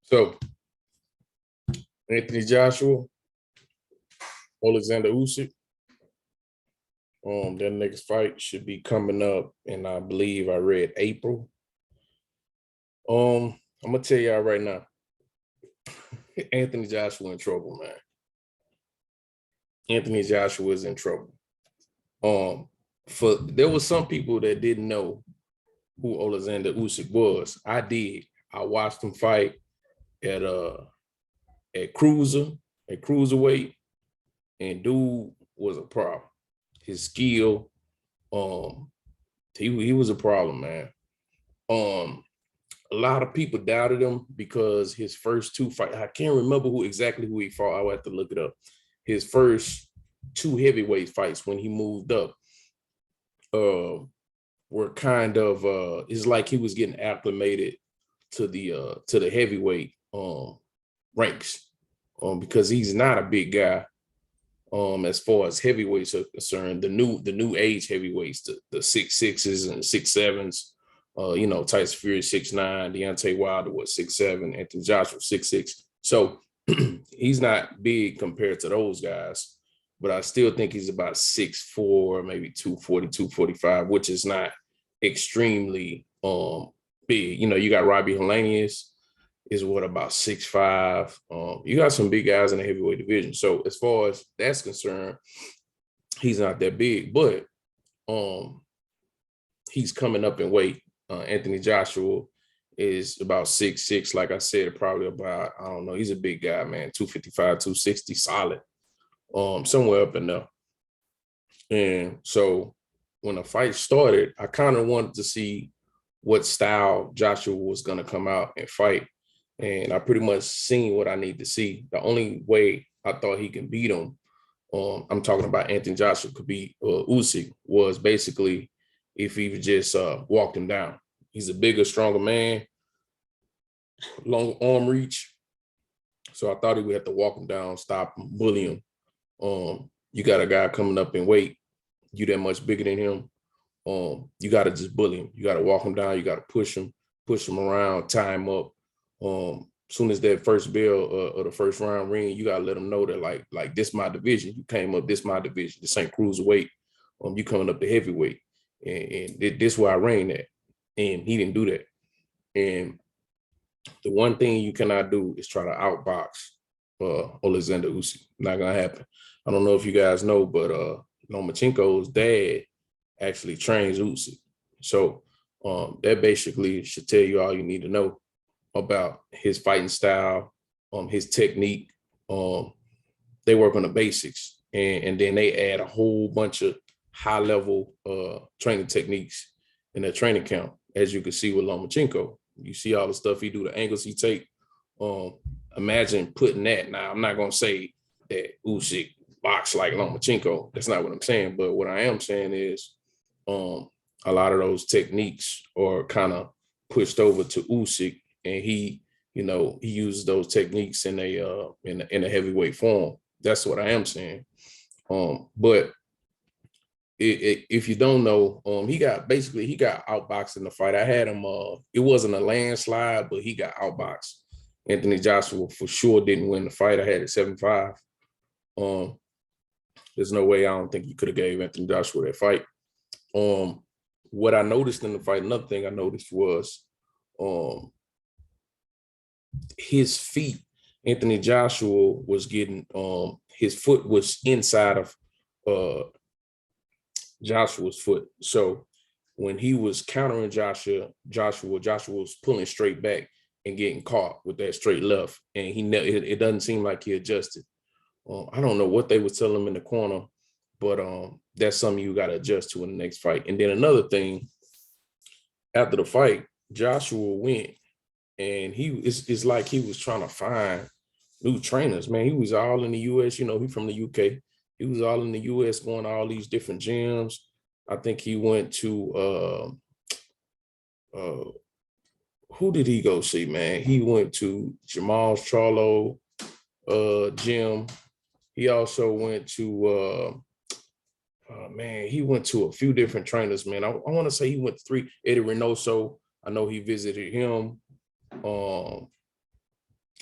So Anthony Joshua, Oleksandr Usyk. Their next fight should be coming up, and I believe I read April. I'm gonna tell y'all right now, Anthony Joshua in trouble, man. Anthony Joshua is in trouble. For there was some people that didn't know who Oleksandr Usyk was. I did. I watched him fight at cruiserweight, and dude was a problem. His skill, he was a problem, man. A lot of people doubted him because his first two fights, I can't remember who he fought. I'll have to look it up. His first two heavyweight fights when he moved up were kind of it's like he was getting acclimated to the heavyweight ranks because he's not a big guy as far as heavyweights are concerned. The new age heavyweights, the 6'6" and 6'7s, Tyson Fury 6'9", Deontay Wilder was 6'7", Anthony Joshua 6'6". So he's not big compared to those guys, but I still think he's about 6'4", maybe 240, 245, which is not extremely big. You got Robbie Helenius is about 6'5". You got some big guys in the heavyweight division. So as far as that's concerned, he's not that big, but he's coming up in weight. Anthony Joshua is about 6'6", like I said, probably about, I don't know, he's a big guy, man, 255, 260, solid, somewhere up in there. And so when the fight started, I kind of wanted to see what style Joshua was going to come out and fight. And I pretty much seen what I need to see. The only way I thought he can beat him, I'm talking about Anthony Joshua could beat Usyk, was basically if he just walked him down. He's a bigger, stronger man, long arm reach. So I thought he would have to walk him down, stop him, bully him. You got a guy coming up in weight, you that much bigger than him. You got to just bully him. You got to walk him down. You got to push him around, tie him up. Soon as that first bell of the first round ring, you got to let him know that like this my division. You came up, this my division. This ain't cruiserweight. You coming up to heavyweight, and this where I reign at. And he didn't do that. And the one thing you cannot do is try to outbox Oleksandr Usyk. Not gonna happen. I don't know if you guys know, but Lomachenko's dad actually trains Usyk. So that basically should tell you all you need to know about his fighting style, his technique. They work on the basics, and then they add a whole bunch of high-level training techniques in their training camp, as you can see with Lomachenko. You see all the stuff he do, the angles he take. Imagine putting that. Now, I'm not going to say that Usyk box like Lomachenko. That's not what I'm saying. But what I am saying is a lot of those techniques are kind of pushed over to Usyk, and he uses those techniques in a heavyweight form. That's what I am saying. But if you don't know, he got outboxed in the fight. I had him. It wasn't a landslide, but he got outboxed. Anthony Joshua for sure didn't win the fight. I had it 7-5. There's no way. I don't think you could have gave Anthony Joshua that fight. What I noticed in the fight, another thing I noticed was his feet. Anthony Joshua was getting his foot was inside of Joshua's foot. So when he was countering Joshua was pulling straight back and getting caught with that straight left, and it doesn't seem like he adjusted. I don't know what they was telling him in the corner, but that's something you got to adjust to in the next fight. And then another thing, after the fight, Joshua went, and it's like he was trying to find new trainers, man. He was all in the U.S., he from the UK. He was all in the U.S. going to all these different gyms. I think he went to, who did he go see, man? He went to Jamal Charlo gym. He also went to, he went to a few different trainers, man. I want to say he went to 3. Eddie Reynoso, I know he visited him.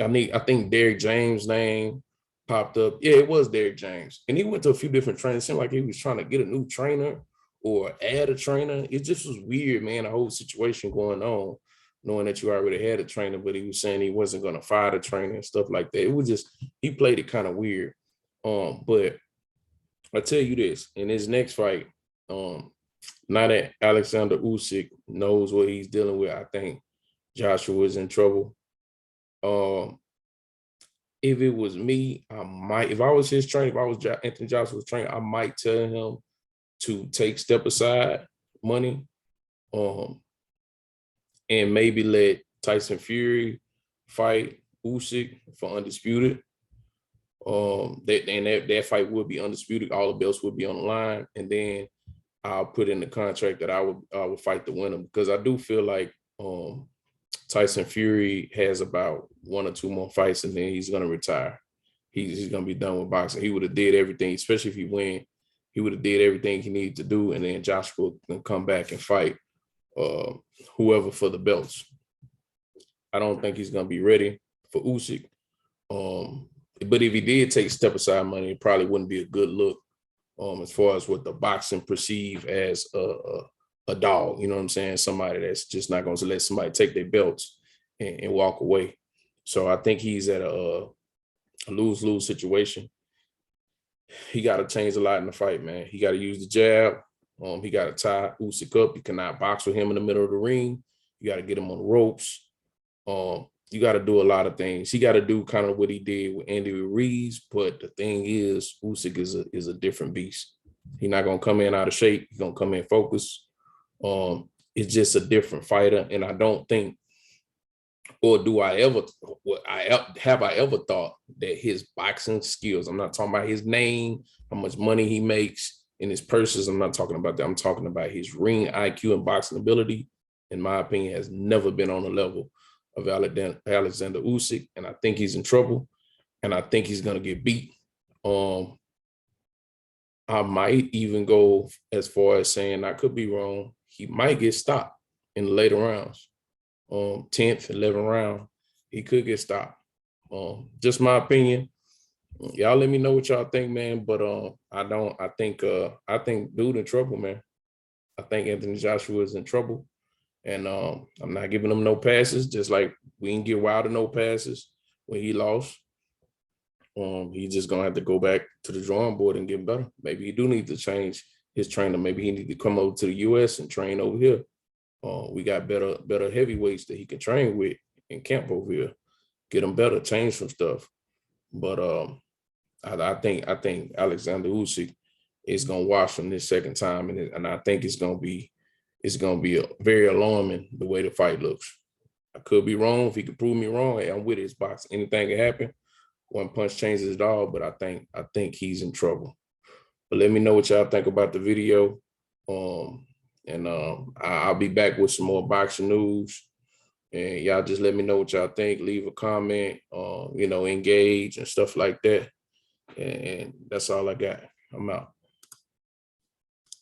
I think Derrick James' name popped up. Yeah, it was Derrick James. And he went to a few different trainers. It seemed like he was trying to get a new trainer or add a trainer. It just was weird, man, the whole situation going on, knowing that you already had a trainer, but he was saying he wasn't going to fire the trainer and stuff like that. It was just, he played it kind of weird. But I tell you this, in his next fight, now that Oleksandr Usyk knows what he's dealing with, I think Joshua is in trouble. Um, if it was me, I might, if I was his trainer, if I was Anthony Joshua's trainer, I might tell him to take step aside money, um, and maybe let Tyson Fury fight Usyk for undisputed. That fight would be undisputed. All the belts would be on the line, and then I'll put in the contract that I would fight the winner, because I do feel like Tyson Fury has about 1 or 2 more fights, and then he's gonna retire. He's gonna be done with boxing. He would have did everything, especially if he win. He would have did everything he needed to do, and then Joshua can come back and fight whoever for the belts. I don't think he's gonna be ready for Usyk. But if he did take step aside money, it probably wouldn't be a good look as far as what the boxing perceive as a dog. You know what I'm saying? Somebody that's just not going to let somebody take their belts and walk away. So I think he's at a lose-lose situation. He got to change a lot in the fight, man. He got to use the jab. He got to tie Usyk up. You cannot box with him in the middle of the ring. You got to get him on the ropes. You got to do a lot of things. He got to do kind of what he did with Andy Ruiz, but the thing is, Usyk is a different beast. He's not gonna come in out of shape. He's gonna come in focused. It's just a different fighter, and I don't think, or do I ever, have I ever thought that his boxing skills? I'm not talking about his name, how much money he makes in his purses. I'm not talking about that. I'm talking about his ring IQ and boxing ability. In my opinion, has never been on the level of Oleksandr Usyk, and I think he's in trouble, and I think he's gonna get beat. I might even go as far as saying, I could be wrong, he might get stopped in the later rounds. 10th, 11th round, he could get stopped. Just my opinion. Y'all let me know what y'all think, man. But I think dude in trouble, man. I think Anthony Joshua is in trouble. And I'm not giving him no passes, just like we didn't give Wilder no passes when he lost. He's just gonna have to go back to the drawing board and get better. Maybe he do need to change his trainer. Maybe he need to come over to the US and train over here. We got better heavyweights that he can train with in camp over here. Get him better, change some stuff. But I think Oleksandr Usyk is gonna wash him this second time, and I think it's gonna be very alarming the way the fight looks. I could be wrong. If he could prove me wrong, hey, I'm with his box. Anything can happen. One punch changes it all, but I think he's in trouble. But let me know what y'all think about the video. And I'll be back with some more boxing news. And y'all just let me know what y'all think. Leave a comment, engage and stuff like that. And that's all I got. I'm out.